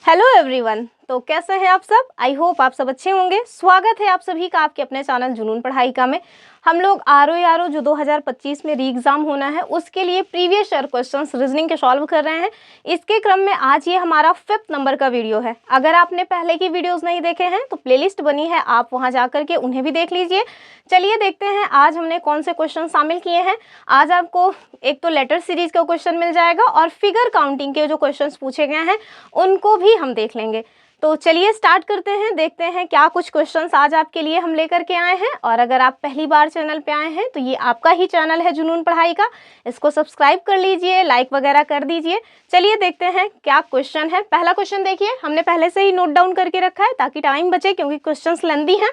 Hello everyone. तो कैसे हैं आप सब? आई होप आप सब अच्छे होंगे। स्वागत है आप सभी का आपके अपने चैनल जुनून पढ़ाई का में। हम लोग आर जो 2025 में री एग्ज़ाम होना है उसके लिए प्रीवियस ईयर क्वेश्चंस रीजनिंग के सॉल्व कर रहे हैं। इसके क्रम में आज ये हमारा 5th नंबर का वीडियो है। अगर आपने पहले की वीडियोस नहीं देखे हैं तो प्लेलिस्ट बनी है, आप वहां जाकर के उन्हें भी देख लीजिए। चलिए देखते हैं आज हमने कौन से क्वेश्चन शामिल किए हैं। आज आपको एक तो लेटर सीरीज का क्वेश्चन मिल जाएगा और फिगर काउंटिंग के जो क्वेश्चन पूछे गए हैं उनको भी हम देख लेंगे। तो चलिए स्टार्ट करते हैं, देखते हैं क्या कुछ क्वेश्चंस आज आपके लिए हम लेकर के आए हैं। और अगर आप पहली बार चैनल पे आए हैं तो ये आपका ही चैनल है जुनून पढ़ाई का, इसको सब्सक्राइब कर लीजिए, लाइक वगैरह कर दीजिए। चलिए देखते हैं क्या क्वेश्चन है। पहला क्वेश्चन देखिए, हमने पहले से ही नोट डाउन करके रखा है ताकि टाइम बचे, क्योंकि क्वेश्चन लेंथी हैं।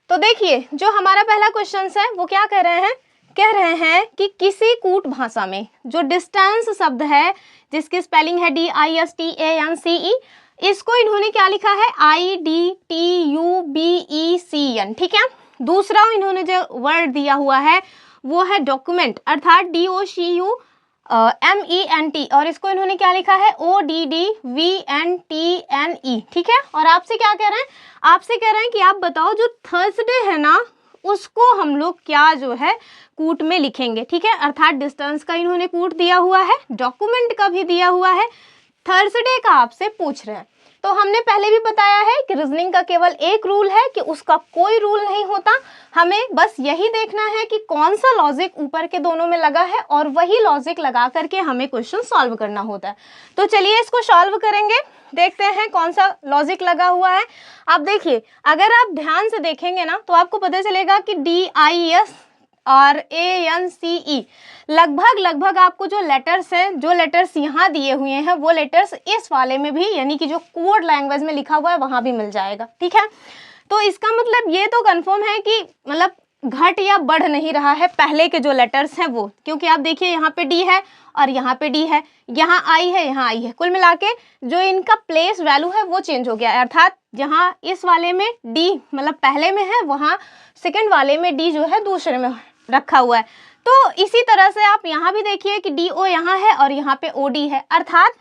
तो देखिए जो हमारा पहला क्वेश्चन है वो क्या कह रहे हैं कि किसी कूट भाषा में जो डिस्टेंस शब्द है जिसकी स्पेलिंग है DISTANCE, इसको इन्होंने क्या लिखा है IDTUBECN। ठीक है। दूसरा इन्होंने जो वर्ड दिया हुआ है वो है डॉक्यूमेंट, अर्थात DOCUMENT, और इसको इन्होंने क्या लिखा है ODDVNTNE। ठीक है। और आपसे क्या कह रहे हैं, आपसे कह रहे हैं कि आप बताओ जो थर्सडे है ना उसको हम लोग क्या जो है कूट में लिखेंगे। ठीक है। अर्थात डिस्टेंस का इन्होंने कूट दिया हुआ है, डॉक्यूमेंट का भी दिया हुआ है, थर्सडे का आपसे पूछ रहे हैं। तो हमने पहले भी बताया है कि रीजनिंग का केवल एक रूल है कि उसका कोई रूल नहीं होता। हमें बस यही देखना है कि कौन सा लॉजिक ऊपर के दोनों में लगा है और वही लॉजिक लगा करके हमें क्वेश्चन सॉल्व करना होता है। तो चलिए इसको सॉल्व करेंगे, देखते हैं कौन सा लॉजिक लगा हुआ है। आप देखिए, अगर आप ध्यान से देखेंगे ना तो आपको पता चलेगा कि DISRANCE लगभग आपको जो लेटर्स हैं, जो लेटर्स यहाँ दिए हुए हैं वो लेटर्स इस वाले में भी, यानी कि जो कोड लैंग्वेज में लिखा हुआ है वहाँ भी मिल जाएगा। ठीक है। तो इसका मतलब ये तो कंफर्म है कि मतलब घट या बढ़ नहीं रहा है पहले के जो लेटर्स हैं वो, क्योंकि आप देखिए यहाँ पे D है और यहाँ पे D है, यहाँ I है, यहाँ I है। कुल मिला के जो इनका प्लेस वैल्यू है वो चेंज हो गया है, अर्थात जहाँ इस वाले में D मतलब पहले में है वहाँ सेकंड वाले में D जो है दूसरे में रखा हुआ है। तो इसी तरह से आप यहाँ भी देखिए कि DO यहाँ है और यहाँ पे OD है, अर्थात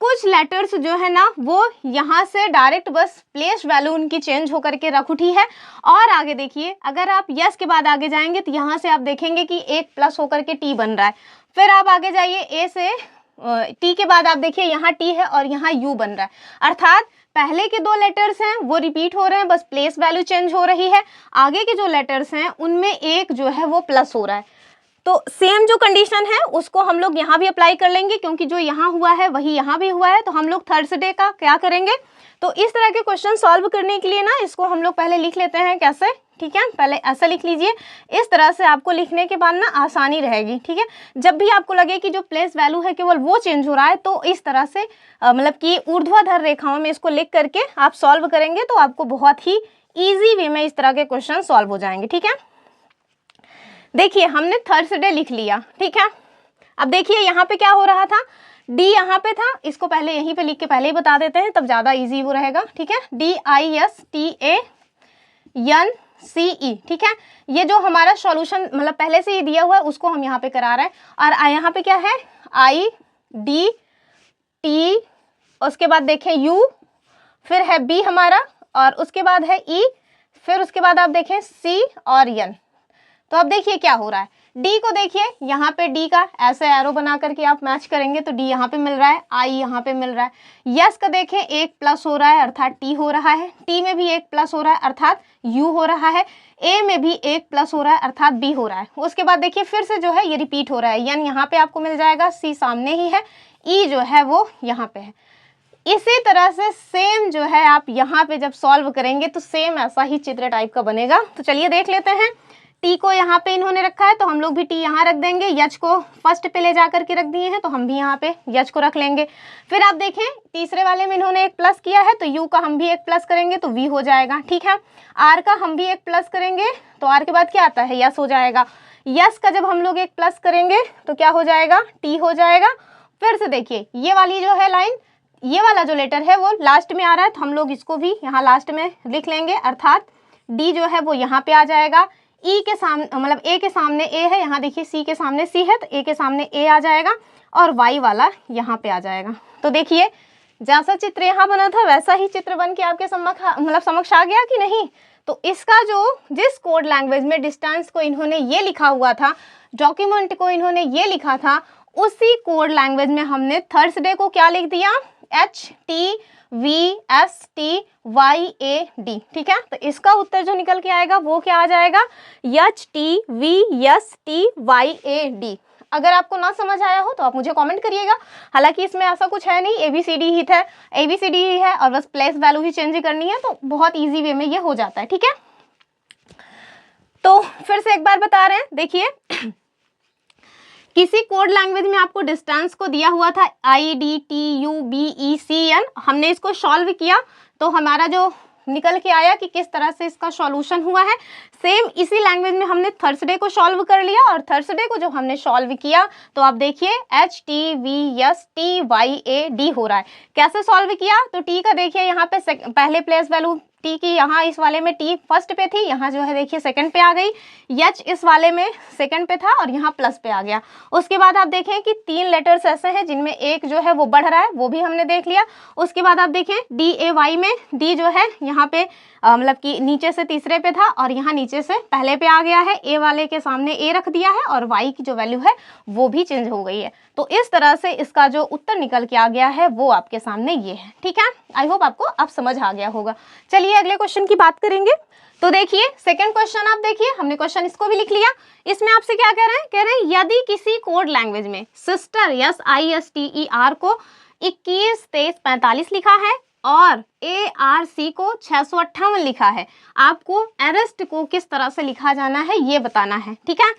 कुछ लेटर्स जो है ना वो यहाँ से डायरेक्ट बस प्लेस वैल्यू उनकी चेंज होकर के रख उठी है। और आगे देखिए, अगर आप यस के बाद आगे जाएंगे तो यहाँ से आप देखेंगे कि एक प्लस होकर के T बन रहा है। फिर आप आगे जाइए, A से T के बाद आप देखिए यहाँ T है और यहाँ U बन रहा है, अर्थात पहले के दो लेटर्स हैं वो रिपीट हो रहे हैं, बस प्लेस वैल्यू चेंज हो रही है। आगे के जो लेटर्स हैं उनमें एक जो है वो प्लस हो रहा है। तो सेम जो कंडीशन है उसको हम लोग यहाँ भी अप्लाई कर लेंगे, क्योंकि जो यहाँ हुआ है वही यहाँ भी हुआ है। तो हम लोग थर्सडे का क्या करेंगे, तो इस तरह के क्वेश्चन सॉल्व करने के लिए ना इसको हम लोग पहले लिख लेते हैं। कैसे? ठीक है, पहले ऐसा लिख लीजिए। इस तरह से आपको लिखने के बाद ना आसानी रहेगी। ठीक है। जब भी आपको लगे कि जो प्लेस वैल्यू है केवल वो चेंज हो रहा है तो इस तरह से मतलब कि ऊर्ध्वाधर रेखाओं में इसको लिख करके आप सॉल्व करेंगे तो आपको बहुत ही ईजी वे में इस तरह के क्वेश्चन सॉल्व हो जाएंगे। ठीक है। देखिए हमने थर्सडे लिख लिया। ठीक है। अब देखिए यहाँ पे क्या हो रहा था, D यहाँ पे था, इसको पहले यहीं पे लिख के पहले ही बता देते हैं तब ज़्यादा इजी वो रहेगा। ठीक है। DISTANCE। ठीक है। ये जो हमारा सॉल्यूशन मतलब पहले से ही दिया हुआ है उसको हम यहाँ पे करा रहे हैं। और यहाँ पे क्या है IDT, उसके बाद देखें U, फिर है B हमारा, और उसके बाद है E, फिर उसके बाद आप देखें C और N। तो अब देखिए क्या हो रहा है, D को देखिए, यहाँ पे D का ऐसे एरो बना करके आप मैच करेंगे तो D यहाँ पे मिल रहा है, I यहाँ पे मिल रहा है। यस का देखें एक प्लस हो रहा है अर्थात T हो रहा है, T में भी एक प्लस हो रहा है अर्थात U हो रहा है, A में भी एक प्लस हो रहा है अर्थात B हो रहा है। उसके बाद देखिए फिर से जो है ये रिपीट हो रहा है, N यहाँ पे आपको मिल जाएगा, C सामने ही है, E जो है वो यहाँ पे है। इसी तरह से सेम जो है आप यहाँ पे जब सॉल्व करेंगे तो सेम ऐसा ही चित्र टाइप का बनेगा। तो चलिए देख लेते हैं। T को यहाँ पे इन्होंने रखा है तो हम लोग भी T यहाँ रख देंगे, यच को फर्स्ट पे ले जा करके रख दिए हैं तो हम भी यहाँ पे यच को रख लेंगे। फिर आप देखें तीसरे वाले में इन्होंने एक प्लस किया है तो U का हम भी एक प्लस करेंगे तो V हो जाएगा। ठीक है। R का हम भी एक प्लस करेंगे तो R के बाद क्या आता है, यस हो जाएगा। यस का जब हम लोग एक प्लस करेंगे तो क्या हो जाएगा, T हो जाएगा। फिर से देखिए ये वाली जो है लाइन, ये वाला जो लेटर है वो लास्ट में आ रहा है तो हम लोग इसको भी यहाँ लास्ट में लिख लेंगे, अर्थात D जो है वो यहाँ पे आ जाएगा। E के सामने मतलब A के सामने A है, यहाँ देखिए C के सामने C है तो A के सामने A आ जाएगा और Y वाला यहाँ पे आ जाएगा। तो देखिए जैसा चित्र यहाँ बना था वैसा ही चित्र बन के आपके समक्ष आ गया कि नहीं? तो इसका जिस कोड लैंग्वेज में डिस्टेंस को इन्होंने ये लिखा हुआ था, डॉक्यूमेंट को इन्होंने ये लिखा था, उसी कोड लैंग्वेज में हमने थर्सडे को क्या लिख दिया? HTVSTYAD। ठीक है, तो इसका उत्तर जो निकल के आएगा वो क्या आ जाएगा? HTVSTYAD। अगर आपको ना समझ आया हो तो आप मुझे कमेंट करिएगा। हालांकि इसमें ऐसा कुछ है नहीं, ABCD ही था, ABCD ही है और बस प्लेस वैल्यू ही चेंज करनी है, तो बहुत इजी वे में ये हो जाता है। ठीक है, तो फिर से एक बार बता रहे हैं, देखिए किसी कोड लैंग्वेज में आपको डिस्टेंस को दिया हुआ था IDTUBECN, हमने इसको सॉल्व किया तो हमारा जो निकल के आया कि किस तरह से इसका सॉल्यूशन हुआ है। सेम इसी लैंग्वेज में हमने थर्सडे को सॉल्व कर लिया और थर्सडे को जब हमने सॉल्व किया तो आप देखिए HTVSTYAD हो रहा है। कैसे सॉल्व किया? तो टी का देखिए यहाँ पे पहले प्लेस वैल्यू टी की, यहाँ इस वाले में टी फर्स्ट पे थी, यहाँ जो है देखिए सेकंड पे आ गई, एच इस वाले में सेकंड पे था और यहाँ प्लस पे आ गया। उसके बाद आप देखें कि 3 लेटर्स ऐसे हैं जिनमें एक जो है वो बढ़ रहा है, वो भी हमने देख लिया। उसके बाद आप देखें DAY में डी जो है यहाँ पे मतलब कि नीचे से तीसरे पे था और यहाँ नीचे से पहले पे आ गया है, ए वाले के सामने ए रख दिया है और वाई की जो वैल्यू है वो भी चेंज हो गई है। तो इस तरह से इसका जो उत्तर निकल के आ गया है वो आपके सामने ये है। ठीक है, आई होप आपको अब समझ आ गया होगा। चलिए अगले क्वेश्चन की बात करेंगे। तो देखिए सेकंड क्वेश्चन, आप देखिए हमने क्वेश्चन इसको भी लिख लिया। इसमें आपसे क्या कह रहे हैं यदि किसी कोड लैंग्वेज में सिस्टर SISTER को 21, 23, 45 लिखा है और ARC को 658 लिखा है, आपको अरेस्ट को किस तरह से लिखा जाना है ये बताना है। ठीक है,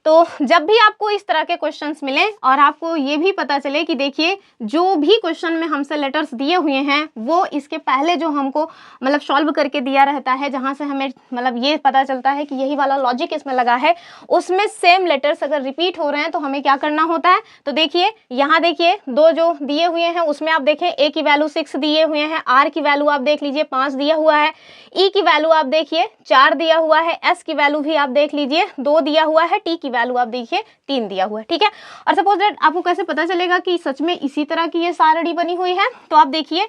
तो जब भी आपको इस तरह के क्वेश्चंस मिले और आपको ये भी पता चले कि देखिए जो भी क्वेश्चन में हमसे लेटर्स दिए हुए हैं वो इसके पहले जो हमको मतलब सॉल्व करके दिया रहता है, जहाँ से हमें मतलब ये पता चलता है कि यही वाला लॉजिक इसमें लगा है, उसमें सेम लेटर्स अगर रिपीट हो रहे हैं तो हमें क्या करना होता है। तो देखिए यहाँ देखिए 2 जो दिए हुए हैं उसमें आप देखें A की वैल्यू 6 दिए हुए हैं, R की वैल्यू आप देख लीजिए 5 दिया हुआ है, E की वैल्यू आप देखिए 4 दिया हुआ है, S की वैल्यू भी आप देख लीजिए 2 दिया हुआ है, T की वैल्यू आप देखिए 3 दिया हुआ है। ठीक है, और सपोज दैट आपको कैसे पता चलेगा कि सच में इसी तरह की ये सारणी बनी हुई है? तो आप देखिए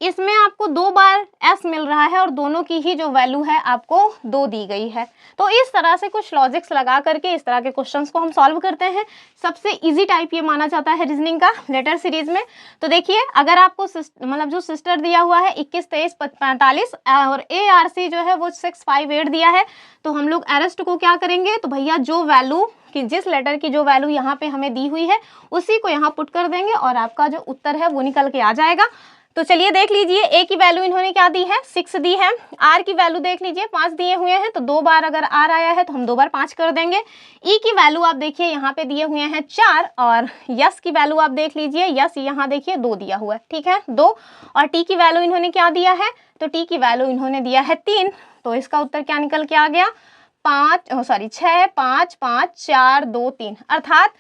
इसमें आपको 2 बार S मिल रहा है और दोनों की ही जो वैल्यू है आपको 2 दी गई है। तो इस तरह से कुछ लॉजिक्स लगा करके इस तरह के क्वेश्चंस को हम सॉल्व करते हैं। सबसे इजी टाइप ये माना जाता है रीजनिंग का लेटर सीरीज में। तो देखिए अगर आपको मतलब जो सिस्टर दिया हुआ है 21, 23, 45 और ARC जो है वो 658 दिया है, तो हम लोग अरेस्ट को क्या करेंगे? तो भैया जो वैल्यू कि जिस लेटर की जो वैल्यू यहाँ पे हमें दी हुई है उसी को यहाँ पुट कर देंगे और आपका जो उत्तर है वो निकल के आ जाएगा। तो चलिए देख लीजिए A की वैल्यू इन्होंने क्या दी है? 6 दी है। R की वैल्यू देख लीजिए 5 दिए हुए हैं, तो 2 बार अगर R आया है तो हम 2 बार 5 कर देंगे। E की वैल्यू आप देखिए यहाँ पे दिए हुए हैं 4 और यस की वैल्यू आप देख लीजिए, यस यहाँ देखिए 2 दिया हुआ है। ठीक है, 2 और T की वैल्यू इन्होंने क्या दिया है? तो T की वैल्यू इन्होंने दिया है 3। तो इसका उत्तर क्या निकल के आ गया? 6, 5, 5, 4, 2, 3। अर्थात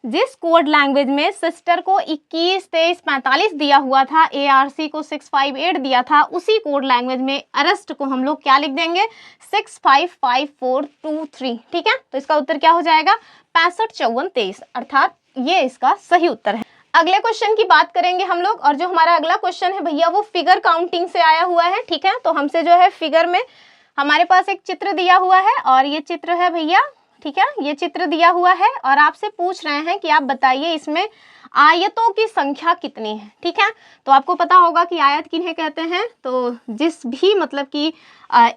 जिस कोड लैंग्वेज में सिस्टर को 21, 23, 45 दिया हुआ था, ARC को 658 दिया था, उसी कोड लैंग्वेज में अरेस्ट को हम लोग क्या लिख देंगे? 655423। ठीक है, तो इसका उत्तर क्या हो जाएगा? 65, 54, 23। अर्थात ये इसका सही उत्तर है। अगले क्वेश्चन की बात करेंगे हम लोग और जो हमारा अगला क्वेश्चन है भैया वो फिगर काउंटिंग से आया हुआ है। ठीक है, तो हमसे जो है फिगर में हमारे पास एक चित्र दिया हुआ है और ये चित्र है भैया, ठीक है, ये चित्र दिया हुआ है और आपसे पूछ रहे हैं कि आप बताइए इसमें आयतों की संख्या कितनी है। ठीक है, तो आपको पता होगा कि आयत किन्हें कहते हैं। तो जिस भी मतलब कि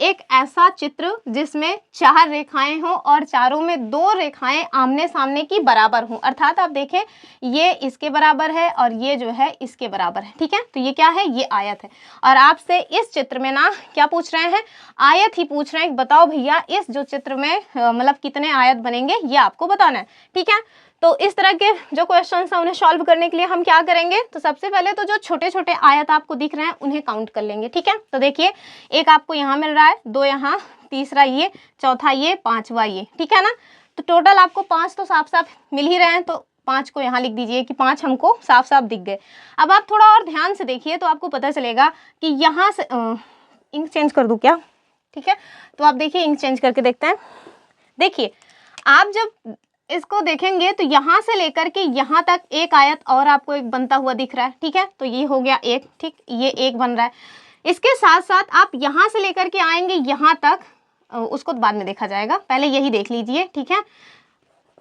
एक ऐसा चित्र जिसमें 4 रेखाएं हों और चारों में 2 रेखाएं आमने सामने की बराबर हों, अर्थात आप देखें ये इसके बराबर है और ये जो है इसके बराबर है। ठीक है, तो ये क्या है? ये आयत है। और आपसे इस चित्र में ना क्या पूछ रहे हैं? आयत ही पूछ रहे हैं। बताओ भैया इस जो चित्र में मतलब कितने आयत बनेंगे ये आपको बताना है। ठीक है, तो इस तरह के जो क्वेश्चन है उन्हें सॉल्व करने के लिए हम क्या करेंगे? तो सबसे पहले तो जो छोटे छोटे आयत आपको दिख रहे हैं उन्हें काउंट कर लेंगे। ठीक है, तो देखिए एक आपको यहाँ मिल रहा है, 2 यहाँ, तीसरा ये, चौथा ये, 5वां ये। ठीक है ना, तो टोटल आपको 5 तो साफ साफ मिल ही रहे हैं, तो 5 को यहाँ लिख दीजिए कि 5 हमको साफ साफ दिख गए। अब आप थोड़ा और ध्यान से देखिए तो आपको पता चलेगा कि यहाँ से इंक चेंज कर दूँ क्या? ठीक है, तो आप देखिए इंक चेंज करके देखते हैं। देखिए आप जब इसको देखेंगे तो यहाँ से लेकर के यहाँ तक एक आयत और आपको एक बनता हुआ दिख रहा है, ठीक है। तो ये हो गया एक, ठीक, ये एक बन रहा है। इसके साथ साथ आप यहाँ से लेकर के आएंगे यहाँ तक, उसको बाद में देखा जाएगा, पहले यही देख लीजिए, ठीक है।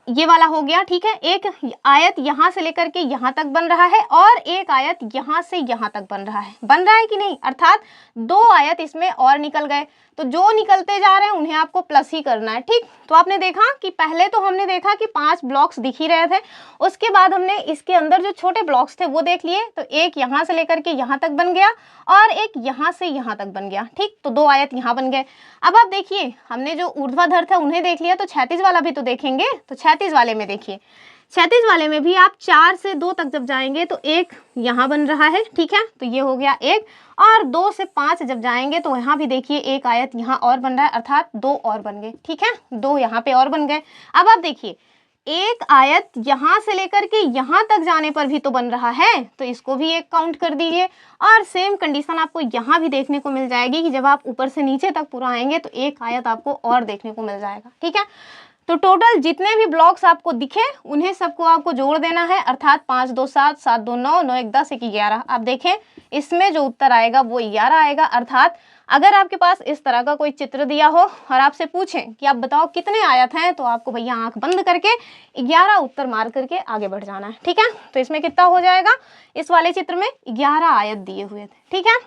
ये वाला हो गया, ठीक है। एक आयत यहाँ से लेकर के यहाँ तक बन रहा है और एक आयत यहाँ से यहाँ तक बन रहा है कि नहीं, अर्थात 2 आयत इसमें और निकल गए। तो जो निकलते जा रहे हैं उन्हें आपको प्लस ही करना है, ठीक। तो आपने देखा कि पहले तो हमने देखा कि 5 ब्लॉक्स दिख ही रहे थे, उसके बाद हमने इसके अंदर जो छोटे ब्लॉक्स थे वो देख लिए। तो एक यहाँ से लेकर के यहाँ तक बन गया और एक यहाँ से यहाँ तक बन गया, ठीक। तो 2 आयत यहाँ बन गए। अब आप देखिए, हमने जो ऊर्ध्वाधर था उन्हें देख लिया, तो क्षैतिज वाला भी तो देखेंगे। तो क्षैतिज वाले में देखिए, क्षैतिज वाले में भी आप 4 से 2 तक जब जाएंगे तो एक यहाँ बन रहा है, ठीक है। तो ये हो गया एक, और 2 से 5 जब जाएंगे तो यहाँ भी देखिए एक आयत यहाँ और बन रहा है, अर्थात 2 और बन गए, ठीक है। 2 यहाँ पे और बन गए। अब आप देखिए, एक आयत यहाँ से लेकर के यहाँ तक जाने पर भी तो बन रहा है, तो इसको भी एक काउंट कर दीजिए। और सेम कंडीशन आपको यहाँ भी देखने को मिल जाएगी कि जब आप ऊपर से नीचे तक पूरा आएंगे तो एक आयत आपको और देखने को मिल जाएगा, ठीक है। तो टोटल जितने भी ब्लॉक्स आपको दिखे उन्हें सबको आपको जोड़ देना है, अर्थात 5 2 7, 7 2 9, 9 1 10, 1 11। आप देखें इसमें जो उत्तर आएगा वो 11 आएगा। अर्थात अगर आपके पास इस तरह का कोई चित्र दिया हो और आपसे पूछें कि आप बताओ कितने आयत हैं, तो आपको भैया आंख बंद करके 11 उत्तर मार करके आगे बढ़ जाना है, ठीक है। तो इसमें कितना हो जाएगा, इस वाले चित्र में 11 आयत दिए हुए थे, ठीक है।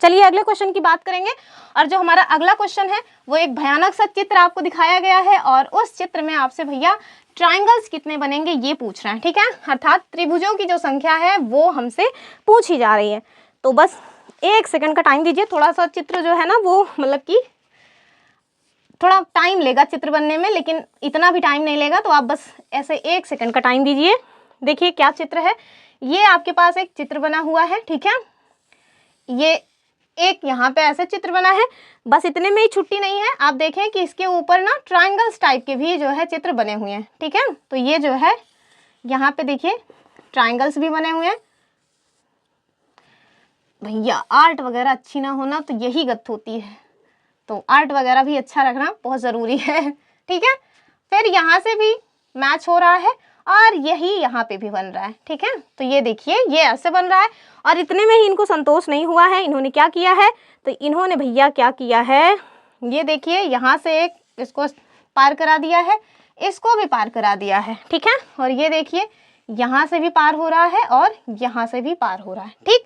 चलिए अगले क्वेश्चन की बात करेंगे। और जो हमारा अगला क्वेश्चन है वो एक भयानक सा चित्र आपको दिखाया गया है और उस चित्र में आपसे भैया ट्रायंगल्स कितने बनेंगे ये पूछ रहे हैं, ठीक है। अर्थात त्रिभुजों की जो संख्या है वो हमसे पूछी जा रही है। तो बस 1 सेकंड का टाइम दीजिए, थोड़ा सा चित्र जो है ना वो मतलब कि थोड़ा टाइम लेगा चित्र बनने में, लेकिन इतना भी टाइम नहीं लेगा। तो आप बस ऐसे 1 सेकंड का टाइम दीजिए। देखिए क्या चित्र है, ये आपके पास एक चित्र बना हुआ है, ठीक है। ये एक यहाँ पे ऐसे चित्र बना है, बस इतने में ही छुट्टी नहीं है। आप देखें कि इसके ऊपर ना ट्रायंगल्स टाइप के भी जो है चित्र बने हुए हैं, ठीक है। तो ये जो है यहाँ पे देखिए ट्रायंगल्स भी बने हुए हैं। भैया आर्ट वगैरह अच्छी ना होना तो यही गत होती है, तो आर्ट वगैरह भी अच्छा रखना बहुत ज़रूरी है, ठीक है। फिर यहाँ से भी मैच हो रहा है और यही यहाँ पे भी बन रहा है, ठीक है। तो ये देखिए ये ऐसे बन रहा है और इतने में ही इनको संतोष नहीं हुआ है, इन्होंने क्या किया है, तो इन्होंने भैया क्या किया है, ये देखिए यहाँ से एक इसको पार करा दिया है, इसको भी पार करा दिया है, ठीक है। और ये देखिए यहाँ से भी पार हो रहा है और यहाँ से भी पार हो रहा है, ठीक।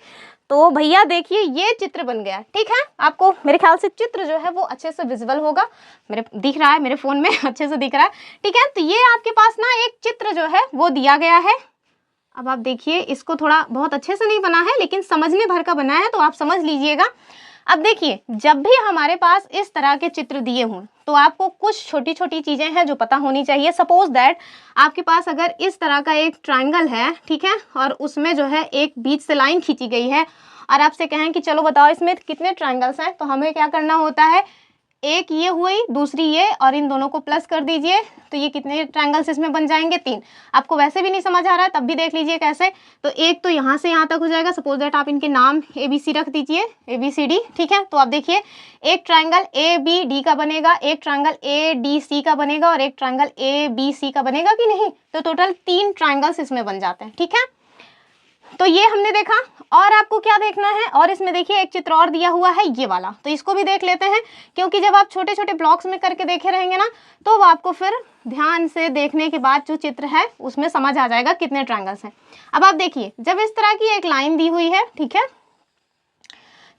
तो भैया देखिए ये चित्र बन गया, ठीक है। आपको मेरे ख्याल से चित्र जो है वो अच्छे से विजिबल होगा, मेरे दिख रहा है मेरे फ़ोन में अच्छे से दिख रहा है, ठीक है। तो ये आपके पास ना एक चित्र जो है वो दिया गया है। अब आप देखिए इसको थोड़ा बहुत अच्छे से नहीं बना है लेकिन समझने भर का बना है, तो आप समझ लीजिएगा। अब देखिए जब भी हमारे पास इस तरह के चित्र दिए हों तो आपको कुछ छोटी छोटी चीज़ें हैं जो पता होनी चाहिए। सपोज दैट आपके पास अगर इस तरह का एक ट्रायंगल है, ठीक है, और उसमें जो है एक बीच से लाइन खींची गई है और आपसे कहें कि चलो बताओ इसमें कितने ट्रायंगल्स हैं, तो हमें क्या करना होता है, एक ये हुई दूसरी ये और इन दोनों को प्लस कर दीजिए, तो ये कितने ट्रायंगल्स इसमें बन जाएंगे, 3। आपको वैसे भी नहीं समझ आ रहा है तब भी देख लीजिए कैसे। तो एक तो यहाँ से यहाँ तक हो जाएगा। सपोज दैट आप इनके नाम ABC रख दीजिए, ABCD, ठीक है। तो आप देखिए एक ट्रायंगल ABD का बनेगा, एक ट्रायंगल ADC का बनेगा और एक ट्रायंगल ABC का बनेगा कि नहीं। तो टोटल 3 ट्रायंगल्स इसमें बन जाते हैं, ठीक है। तो ये हमने देखा। और आपको क्या देखना है, और इसमें देखिए एक चित्र और दिया हुआ है ये वाला, तो इसको भी देख लेते हैं, क्योंकि जब आप छोटे छोटे ब्लॉक्स में करके देखे रहेंगे ना तो वो आपको फिर ध्यान से देखने के बाद जो चित्र है उसमें समझ आ जाएगा कितने ट्रायंगल्स हैं। अब आप देखिए जब इस तरह की एक लाइन दी हुई है, ठीक है,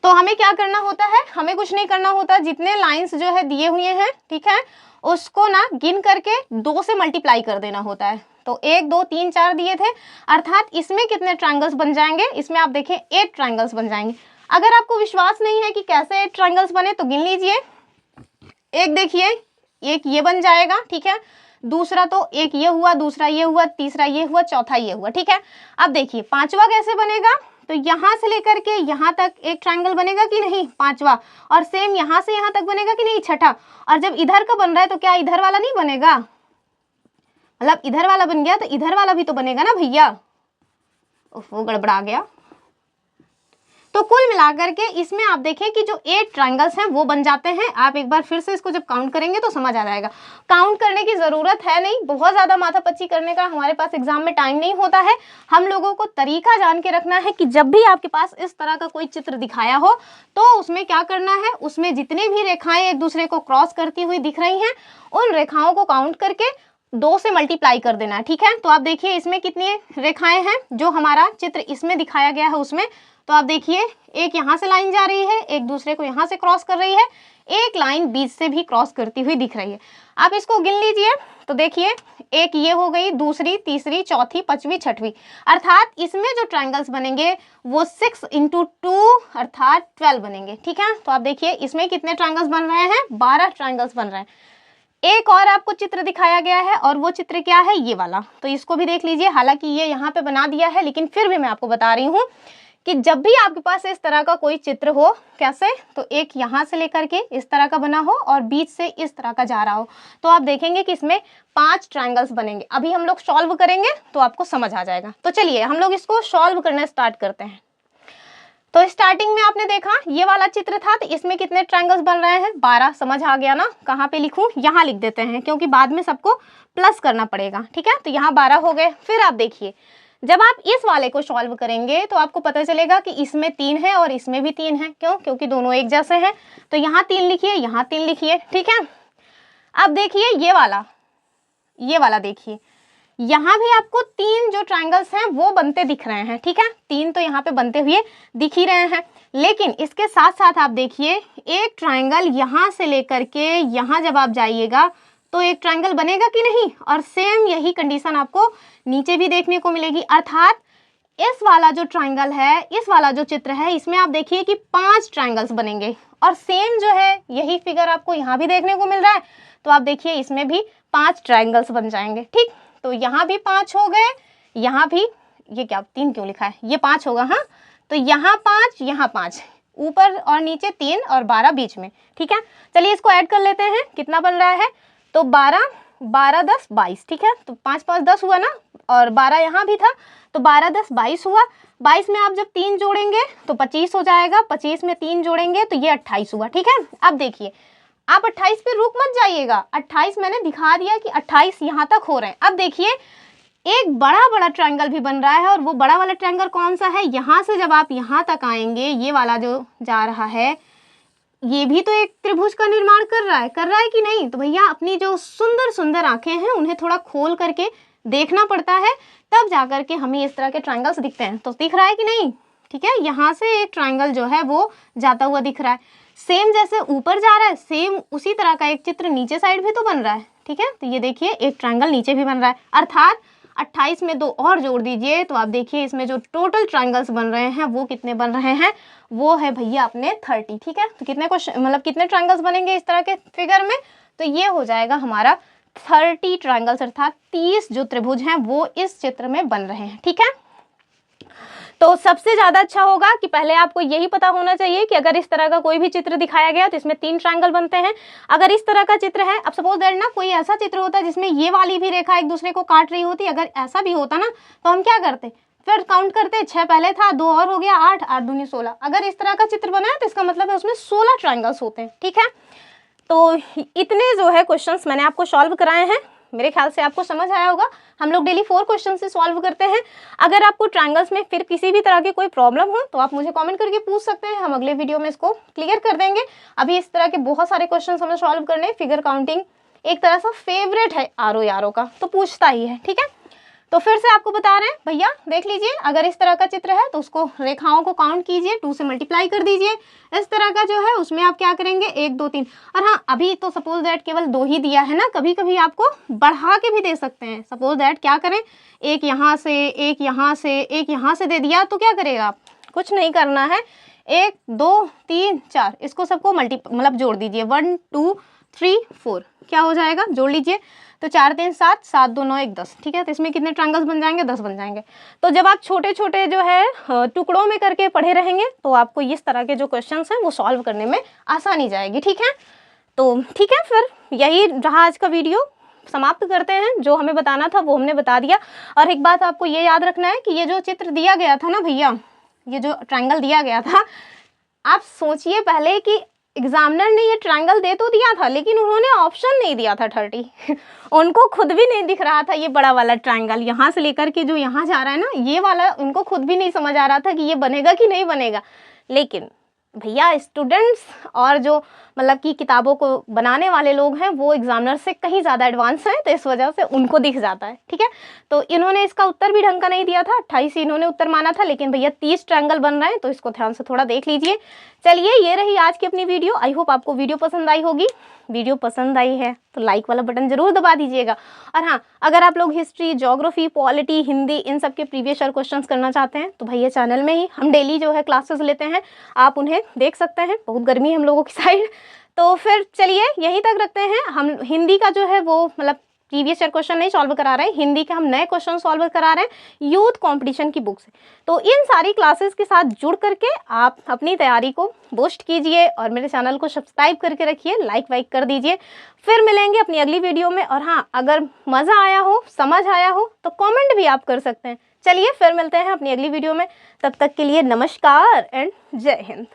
तो हमें क्या करना होता है, हमें कुछ नहीं करना होता, जितने लाइन्स जो है दिए हुए हैं, ठीक है, उसको ना गिन करके 2 से मल्टीप्लाई कर देना होता है। तो 1 2 3 4 दिए थे, अर्थात इसमें कितने ट्रायंगल्स बन जाएंगे, इसमें आप देखें 8 ट्रायंगल्स बन जाएंगे। अगर आपको विश्वास नहीं है कि कैसे 8 ट्रायंगल्स बने तो गिन लीजिए। एक देखिए एक ये बन जाएगा, ठीक है, दूसरा तो एक ये हुआ, दूसरा ये हुआ, तीसरा ये हुआ, चौथा ये हुआ, ठीक है। अब देखिए 5वां कैसे बनेगा, तो यहाँ से लेकर के यहाँ तक एक ट्रायंगल बनेगा कि नहीं, 5वां, और सेम यहाँ से यहाँ तक बनेगा कि नहीं, 6ठा। और जब इधर का बन रहा है तो क्या इधर वाला नहीं बनेगा, मतलब इधर वाला बन गया तो इधर वाला भी तो बनेगा ना भैया। वो गड़बड़ा गया। तो कुल मिलाकर के इसमें आप देखें कि जो 8 ट्रायंगल्स हैं वो बन जाते हैं। आप एक बार फिर से इसको जब काउंट करेंगे तो समझ आ जाएगा। काउंट करने की ज़रूरत है नहीं, बहुत ज़्यादा माथापच्ची करने का हमारे पास एग्जाम में टाइम नहीं होता है। हम लोगों को तरीका जान के रखना है कि जब भी आपके पास इस तरह का कोई चित्र दिखाया हो तो उसमें क्या करना है, उसमें जितनी भी रेखाएं एक दूसरे को क्रॉस करती हुई दिख रही हैं उन रेखाओं को काउंट करके 2 से मल्टीप्लाई कर देना है। ठीक है, तो आप देखिए इसमें कितनी रेखाएं हैं, जो हमारा चित्र इसमें दिखाया गया है उसमें। तो आप देखिए एक यहाँ से लाइन जा रही है, एक दूसरे को यहाँ से क्रॉस कर रही है, एक लाइन बीच से भी क्रॉस करती हुई दिख रही है। आप इसको गिन लीजिए तो देखिए एक ये हो गई, दूसरी, तीसरी, चौथी, पांचवी, छठवीं, अर्थात इसमें जो ट्रायंगल्स बनेंगे वो 6 × 2 अर्थात 12 बनेंगे। ठीक है, तो आप देखिए इसमें कितने ट्रायंगल्स बन रहे हैं, 12 ट्रायंगल्स बन रहे हैं। एक और आपको चित्र दिखाया गया है और वो चित्र क्या है, ये वाला, तो इसको भी देख लीजिए। हालांकि ये यहाँ पे बना दिया है लेकिन फिर भी मैं आपको बता रही हूँ कि जब भी आपके पास इस तरह का कोई चित्र हो, कैसे, तो एक यहाँ से लेकर के इस तरह का बना हो और बीच से इस तरह का जा रहा हो, तो आप देखेंगे कि इसमें 5 ट्रायंगल्स बनेंगे। अभी हम लोग सॉल्व करेंगे तो आपको समझ आ जाएगा। तो चलिए हम लोग इसको सॉल्व करना स्टार्ट करते हैं। तो स्टार्टिंग में आपने देखा ये वाला चित्र था, तो इसमें कितने ट्रायंगल्स बन रहे हैं, 12। समझ आ गया ना। कहाँ पे लिखूं, यहाँ लिख देते हैं क्योंकि बाद में सबको प्लस करना पड़ेगा। ठीक है, तो यहाँ 12 हो गए। फिर आप देखिए जब आप इस वाले को सॉल्व करेंगे तो आपको पता चलेगा कि इसमें 3 है और इसमें भी 3 है। क्यों, क्योंकि दोनों एक जैसे हैं। तो यहाँ 3 लिखिए, यहाँ 3 लिखिए। ठीक है, अब देखिए ये वाला देखिए, यहाँ भी आपको 3 जो ट्रायंगल्स हैं वो बनते दिख रहे हैं। ठीक है, 3 तो यहाँ पे बनते हुए दिख ही रहे हैं, लेकिन इसके साथ साथ आप देखिए एक ट्रायंगल यहाँ से लेकर के यहाँ जब आप जाइएगा तो एक ट्रायंगल बनेगा कि नहीं, और सेम यही कंडीशन आपको नीचे भी देखने को मिलेगी। अर्थात इस वाला जो ट्रायंगल है, इस वाला जो चित्र है, इसमें आप देखिए कि 5 ट्रायंगल्स बनेंगे और सेम जो है यही फिगर आपको यहाँ भी देखने को मिल रहा है। तो आप देखिए इसमें भी 5 ट्रायंगल्स बन जाएंगे। ठीक, तो यहाँ भी 5 हो गए, यहाँ भी, ये क्या 3 क्यों लिखा है, ये 5 होगा। हाँ, तो यहाँ 5, यहाँ 5, ऊपर और नीचे 3 और 12 बीच में। ठीक है, चलिए इसको ऐड कर लेते हैं, कितना बन रहा है। तो 12, 12, 10, 22। ठीक है, तो 5, 5, 10 हुआ ना, और 12 यहाँ भी था, तो 12, 10, 22 हुआ। 22 में आप जब 3 जोड़ेंगे तो 25 हो जाएगा, 25 में 3 जोड़ेंगे तो ये 28 हुआ। ठीक है, अब देखिए आप 28 पे रुक मत जाइएगा, 28 मैंने दिखा दिया कि 28 यहाँ तक हो रहे हैं। अब देखिए एक बड़ा ट्रायंगल भी बन रहा है, और वो बड़ा वाला ट्रायंगल कौन सा है, यहाँ से जब आप यहाँ तक आएंगे, ये वाला जो जा रहा है, ये भी तो एक त्रिभुज का निर्माण कर रहा है कि नहीं। तो भैया अपनी जो सुंदर आंखें हैं उन्हें थोड़ा खोल करके देखना पड़ता है, तब जाकर के हमें इस तरह के ट्रायंगल्स दिखते हैं। तो दिख रहा है कि नहीं। ठीक है, यहाँ से एक ट्रायंगल जो है वो जाता हुआ दिख रहा है, सेम जैसे ऊपर जा रहा है, सेम उसी तरह का एक चित्र नीचे साइड भी तो बन रहा है। ठीक है, तो ये देखिए एक ट्रायंगल नीचे भी बन रहा है, अर्थात 28 में 2 और जोड़ दीजिए तो आप देखिए इसमें जो टोटल ट्रायंगल्स बन रहे हैं वो कितने बन रहे हैं, वो है भैया अपने 30। ठीक है, तो कितने कितने ट्रायंगल्स बनेंगे इस तरह के फिगर में, तो ये हो जाएगा हमारा 30 ट्रायंगल्स, अर्थात 30 जो त्रिभुज हैं वो इस चित्र में बन रहे हैं। ठीक है, तो सबसे ज़्यादा अच्छा होगा कि पहले आपको यही पता होना चाहिए कि अगर इस तरह का कोई भी चित्र दिखाया गया तो इसमें 3 ट्रायंगल बनते हैं। अगर इस तरह का चित्र है, अब सपोज दैट ना कोई ऐसा चित्र होता है जिसमें ये वाली भी रेखा एक दूसरे को काट रही होती, अगर ऐसा भी होता ना तो हम क्या करते, फिर काउंट करते, 6 पहले था, 2 और हो गया, 8, 8 दूनी 16। अगर इस तरह का चित्र बना है तो इसका मतलब है उसमें 16 ट्रायंगल्स होते हैं। ठीक है, तो इतने जो है क्वेश्चंस मैंने आपको सॉल्व कराए हैं, मेरे ख्याल से आपको समझ आया होगा। हम लोग डेली 4 क्वेश्चन से सॉल्व करते हैं। अगर आपको ट्रायंगल्स में फिर किसी भी तरह की कोई प्रॉब्लम हो तो आप मुझे कमेंट करके पूछ सकते हैं, हम अगले वीडियो में इसको क्लियर कर देंगे। अभी इस तरह के बहुत सारे क्वेश्चन हमें सॉल्व करने, फिगर काउंटिंग एक तरह से फेवरेट है आरो का, तो पूछता ही है। ठीक है, तो फिर से आपको बता रहे हैं भैया, देख लीजिए अगर इस तरह का चित्र है तो उसको रेखाओं को काउंट कीजिए, 2 से मल्टीप्लाई कर दीजिए। इस तरह का जो है उसमें आप क्या करेंगे, 1, 2, 3। और हाँ, अभी तो सपोज दैट केवल 2 ही दिया है ना, कभी कभी आपको बढ़ा के भी दे सकते हैं। सपोज दैट क्या करें, एक यहाँ से, एक यहाँ से, एक यहाँ से दे दिया तो क्या करेगा आप, कुछ नहीं करना है, 1, 2, 3, 4 इसको सबको जोड़ दीजिए, 1, 2, 3, 4 क्या हो जाएगा, जोड़ लीजिए। तो 4, 3, 7, 7, 2, 9, 1, 10। ठीक है, तो इसमें कितने ट्रायंगल्स बन जाएंगे, 10 बन जाएंगे। तो जब आप छोटे छोटे जो है टुकड़ों में करके पढ़े रहेंगे तो आपको इस तरह के जो क्वेश्चंस हैं वो सॉल्व करने में आसानी जाएगी। ठीक है, तो ठीक है, फिर यही रहा आज का वीडियो, समाप्त करते हैं। जो हमें बताना था वो हमने बता दिया। और एक बात आपको ये याद रखना है कि ये जो चित्र दिया गया था ना भैया, ये जो ट्रायंगल दिया गया था, आप सोचिए पहले कि एग्जामिनर ने ये ट्रायंगल दे तो दिया था लेकिन उन्होंने ऑप्शन नहीं दिया था 30 उनको खुद भी नहीं दिख रहा था ये बड़ा वाला ट्रायंगल, यहाँ से लेकर के जो यहाँ जा रहा है ना, ये वाला उनको खुद भी नहीं समझ आ रहा था कि ये बनेगा कि नहीं बनेगा। लेकिन भैया स्टूडेंट्स और जो मतलब कि किताबों को बनाने वाले लोग हैं वो एग्जामिनर से कहीं ज़्यादा एडवांस हैं, तो इस वजह से उनको दिख जाता है। ठीक है, तो इन्होंने इसका उत्तर भी ढंग का नहीं दिया था, 28 इन्होंने उत्तर माना था, लेकिन भैया 30 ट्रायंगल बन रहे हैं, तो इसको ध्यान से थोड़ा देख लीजिए। चलिए, ये रही आज की अपनी वीडियो। आई होप आपको वीडियो पसंद आई होगी। वीडियो पसंद आई है तो लाइक वाला बटन जरूर दबा दीजिएगा। और हाँ, अगर आप लोग हिस्ट्री, ज्योग्राफी, पॉलिटी, हिंदी इन सब के प्रीवियस ईयर क्वेश्चंस करना चाहते हैं तो भैया चैनल में ही हम डेली जो है क्लासेस लेते हैं, आप उन्हें देख सकते हैं। बहुत गर्मी है हम लोगों की साइड, तो फिर चलिए यहीं तक रखते हैं। हम हिंदी का जो है वो मतलब प्रीवियस ईयर क्वेश्चन नहीं सॉल्व करा रहे हैं, हिंदी के हम नए क्वेश्चन सॉल्व करा रहे हैं यूथ कंपटीशन की बुक से। तो इन सारी क्लासेस के साथ जुड़ करके आप अपनी तैयारी को बूस्ट कीजिए और मेरे चैनल को सब्सक्राइब करके रखिए, लाइक वाइक कर दीजिए। फिर मिलेंगे अपनी अगली वीडियो में। और हाँ, अगर मज़ा आया हो, समझ आया हो तो कॉमेंट भी आप कर सकते हैं। चलिए फिर मिलते हैं अपनी अगली वीडियो में, तब तक के लिए नमस्कार एंड जय हिंद।